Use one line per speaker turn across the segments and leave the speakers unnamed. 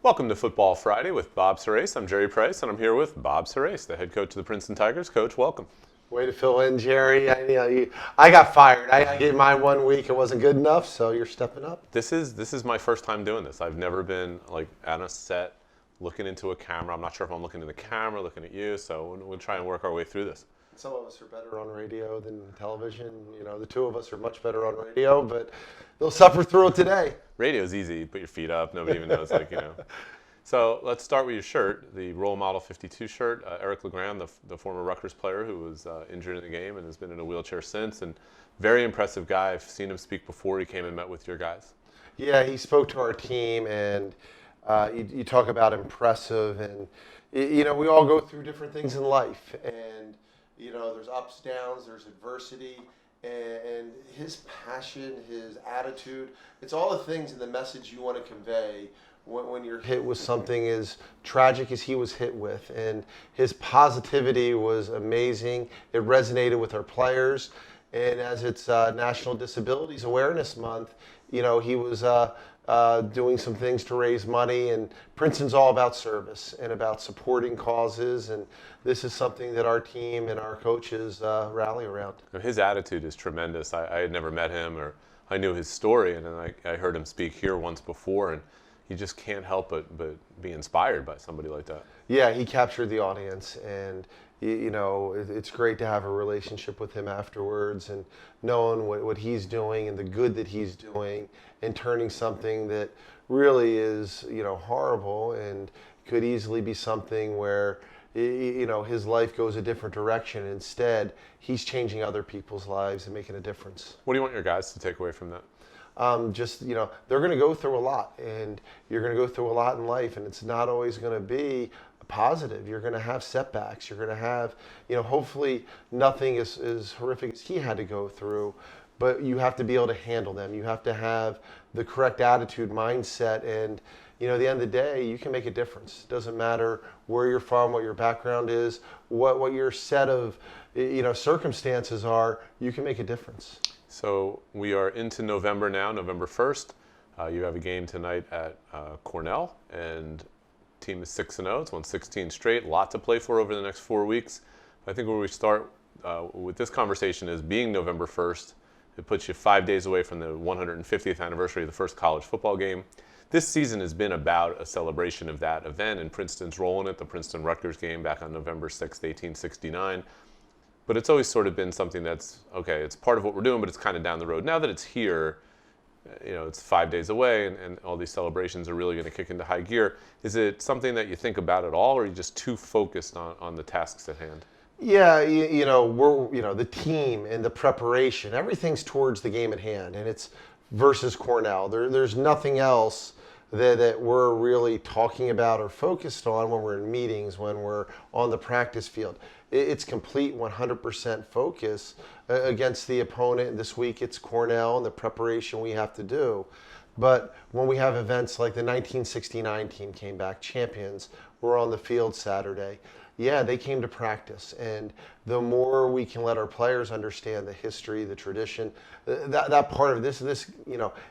Welcome to Football Friday with Bob Surace. I'm Jerry Price, and I'm here with Bob Surace, the head coach of the Princeton Tigers. Coach, welcome.
Way to fill in, Jerry. I got fired. I gave mine 1 week. It wasn't good enough, so you're stepping up.
This is my first time doing this. I've never been on a set looking into a camera. I'm not sure if I'm looking in the camera, looking at you, so we'll try and work our way through this.
Some of us are better on radio than television. You know, the two of us are much better on radio, but they'll suffer through it today.
Radio's easy. You put your feet up. Nobody even knows, So let's start with your shirt, the Role Model 52 shirt. Eric LeGrand, the former Rutgers player who was injured in the game and has been in a wheelchair since, and very impressive guy. I've seen him speak before he came and met with your guys.
Yeah, he spoke to our team, and you talk about impressive, and we all go through different things in life, and there's ups, downs, there's adversity, and his passion, his attitude, it's all the things in the message you want to convey when you're hit with something as tragic as he was hit with. And his positivity was amazing. It resonated with our players. And as it's National Disabilities Awareness Month, he was doing some things to raise money. And Princeton's all about service and about supporting causes. And this is something that our team and our coaches rally around.
His attitude is tremendous. I had never met him, or I knew his story, and then I heard him speak here once before, and you just can't help but be inspired by somebody like that.
Yeah, he captured the audience, and it's great to have a relationship with him afterwards, and knowing what he's doing and the good that he's doing, and turning something that really is horrible and could easily be something where his life goes a different direction. Instead, he's changing other people's lives and making a difference.
What do you want your guys to take away from that?
They're going to go through a lot, and you're going to go through a lot in life, and it's not always going to be positive. You're going to have setbacks. You're going to have, hopefully nothing as horrific as he had to go through, but you have to be able to handle them. You have to have the correct attitude, mindset, and at the end of the day, you can make a difference. It doesn't matter where you're from, what your background is, what your set of circumstances are. You can make a difference.
So we are into November now, November 1st. You have a game tonight at Cornell, and team is 6-0. It's won 16 straight. A lot to play for over the next 4 weeks. I think where we start with this conversation is being November 1st. It puts you 5 days away from the 150th anniversary of the first college football game. This season has been about a celebration of that event and Princeton's role in it, the Princeton-Rutgers game back on November 6th, 1869. But it's always sort of been something that's, okay, it's part of what we're doing, but it's kind of down the road. Now that it's here, it's 5 days away, and all these celebrations are really going to kick into high gear. Is it something that you think about at all, or are you just too focused on the tasks at hand?
Yeah, we're the team and the preparation, everything's towards the game at hand, and it's versus Cornell. There's nothing else that we're really talking about or focused on when we're in meetings, when we're on the practice field. It's complete 100% focus against the opponent. This week it's Cornell and the preparation we have to do. But when we have events like the 1969 team came back, champions, were on the field Saturday. Yeah, they came to practice, and the more we can let our players understand the history, the tradition, that part of this,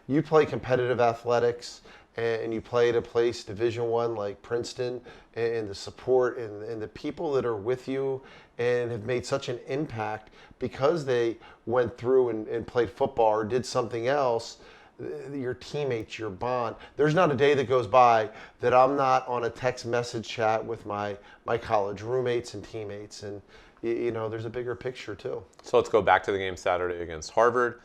you play competitive athletics, and you play at a place, Division I like Princeton, and the support and the people that are with you and have made such an impact because they went through and played football or did something else. Your teammates, your bond. There's not a day that goes by that I'm not on a text message chat with my college roommates and teammates, and there's a bigger picture too.
So let's go back to the game Saturday against Harvard.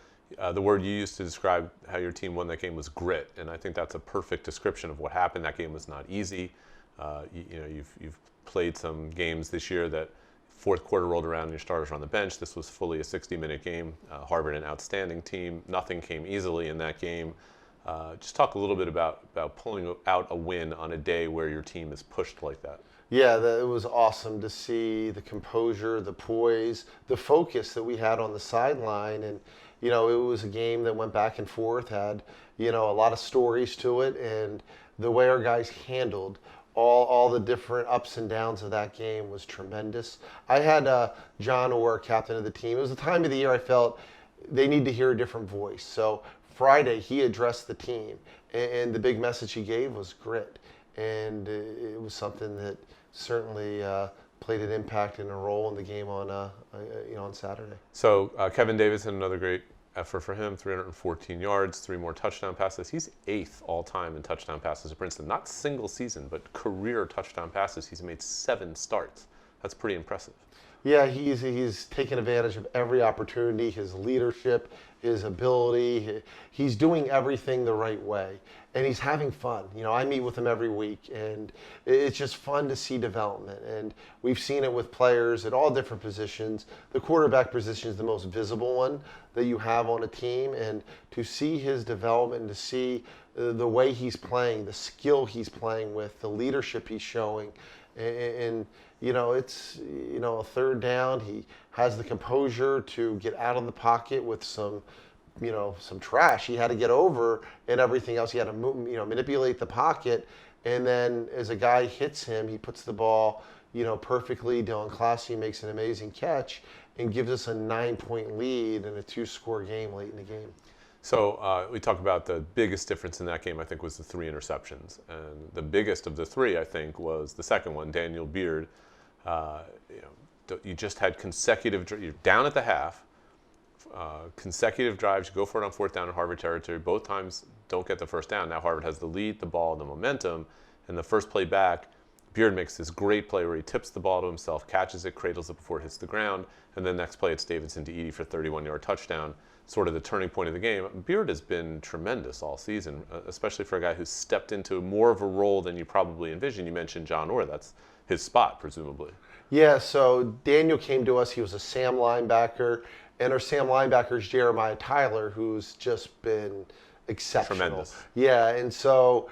The word you used to describe how your team won that game was grit, and I think that's a perfect description of what happened. That game was not easy. You've played some games this year that fourth quarter rolled around and your starters were on the bench. This was fully a 60-minute game. Harvard, an outstanding team. Nothing came easily in that game. Just talk a little bit about pulling out a win on a day where your team is pushed like that.
Yeah, it was awesome to see the composure, the poise, the focus that we had on the sideline. And, it was a game that went back and forth, had, a lot of stories to it. And the way our guys handled all the different ups and downs of that game was tremendous. I had John Orr, captain of the team. It was the time of the year I felt they need to hear a different voice. So Friday, he addressed the team, and the big message he gave was grit. and it was something that certainly played an impact and a role in the game on Saturday.
So Kevin Davis had another great effort for him, 314 yards, 3 more touchdown passes. He's 8th all-time in touchdown passes at Princeton. Not single season, but career touchdown passes. He's made 7 starts. That's pretty impressive.
Yeah, he's taken advantage of every opportunity, his leadership, his ability. He's doing everything the right way, and he's having fun. I meet with him every week, and it's just fun to see development. And we've seen it with players at all different positions. The quarterback position is the most visible one that you have on a team, and to see his development, to see the way he's playing, the skill he's playing with, the leadership he's showing, and it's a third down. He has the composure to get out of the pocket with some trash he had to get over and everything else. He had to manipulate the pocket, and then as a guy hits him, he puts the ball perfectly. Dylan Classy makes an amazing catch and gives us a 9-point lead in a 2-score game late in the game.
So we talk about the biggest difference in that game, I think, was the 3 interceptions. And the biggest of the 3, I think, was the second one, Daniel Beard. You just had you're down at the half, consecutive drives. You go for it on 4th down in Harvard territory. Both times don't get the first down. Now Harvard has the lead, the ball, the momentum. And the first play back, Beard makes this great play where he tips the ball to himself, catches it, cradles it before it hits the ground. And then next play, it's Davidson to Edey for a 31-yard touchdown. Sort of the turning point of the game. Beard has been tremendous all season, especially for a guy who's stepped into more of a role than you probably envisioned. You mentioned John Orr. That's his spot, presumably.
Yeah, so Daniel came to us. He was a Sam linebacker, and our Sam linebacker is Jeremiah Tyler, who's just been exceptional.
Tremendous.
Yeah, and so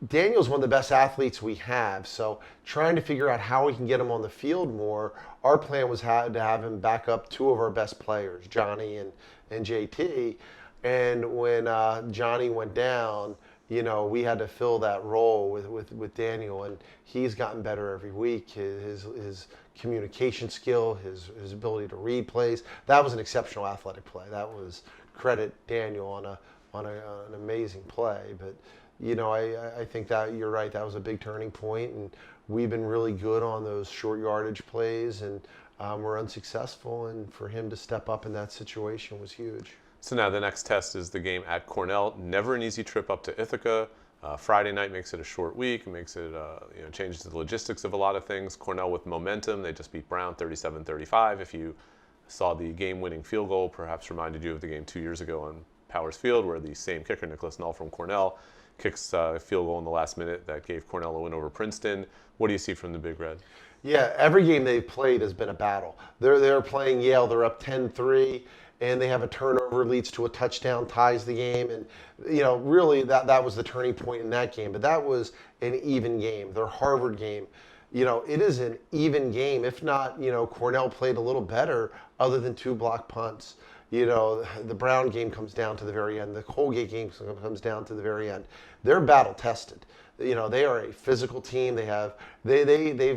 Daniel's one of the best athletes we have. So trying to figure out how we can get him on the field more, our plan was to have him back up 2 of our best players, Johnny and JT. And when Johnny went down, we had to fill that role with Daniel, and he's gotten better every week. His communication skill, his ability to read plays, that was an exceptional athletic play. That was credit Daniel on an amazing play. But I think that you're right. That was a big turning point, and we've been really good on those short yardage plays, and we're unsuccessful. And for him to step up in that situation was huge.
So now the next test is the game at Cornell. Never an easy trip up to Ithaca. Friday night makes it a short week, makes it changes the logistics of a lot of things. Cornell with momentum. They just beat Brown 37-35. If you saw the game-winning field goal, perhaps reminded you of the game 2 years ago on Powers Field, where the same kicker, Nicholas Null from Cornell, kicks a field goal in the last minute that gave Cornell a win over Princeton. What do you see from the Big Red?
Yeah, every game they've played has been a battle. They're playing Yale. They're up 10-3. And they have a turnover, leads to a touchdown, ties the game. And, really that was the turning point in that game. But that was an even game. Their Harvard game, it is an even game. If not, Cornell played a little better other than 2 block punts. The Brown game comes down to the very end. The Colgate game comes down to the very end. They're battle tested. They are a physical team. They've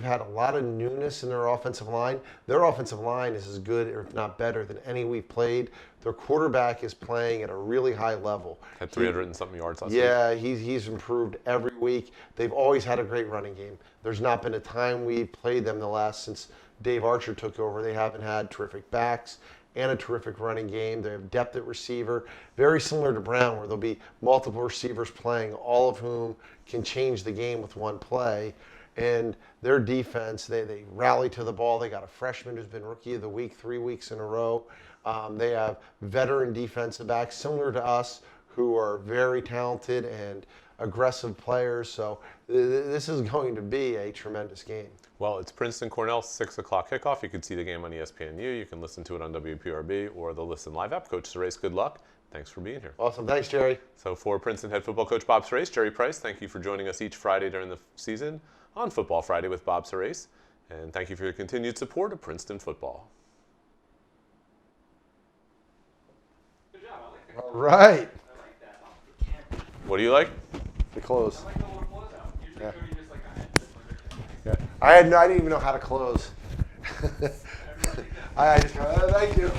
had a lot of newness in their offensive line. Their offensive line is as good, or if not better, than any we've played. Their quarterback is playing at a really high level.
Had 300 and something yards last week.
Yeah, he's improved every week. They've always had a great running game. There's not been a time we've played them since Dave Archer took over. They haven't had terrific backs and a terrific running game. They have depth at receiver, very similar to Brown, where there'll be multiple receivers playing, all of whom can change the game with one play. And their defense, they rally to the ball. They got a freshman who's been Rookie of the Week 3 weeks in a row. They have veteran defensive backs similar to us who are very talented and aggressive players. So this is going to be a tremendous game.
Well, it's Princeton-Cornell, 6 o'clock kickoff. You can see the game on ESPNU. You can listen to it on WPRB or the Listen Live app. Coach Surace, good luck. Thanks for being here.
Awesome. Thanks, Jerry.
So for Princeton head football coach Bob Surace, Jerry Price, thank you for joining us each Friday during the season on Football Friday with Bob Surace. And thank you for your continued support of Princeton football.
Good job. I like that.
All right.
I like that.
What do you like?
The close.
I like the little closeout. Usually
Yeah.
Cody just like, I
Yeah. I didn't even know how to close. I just go, thank you.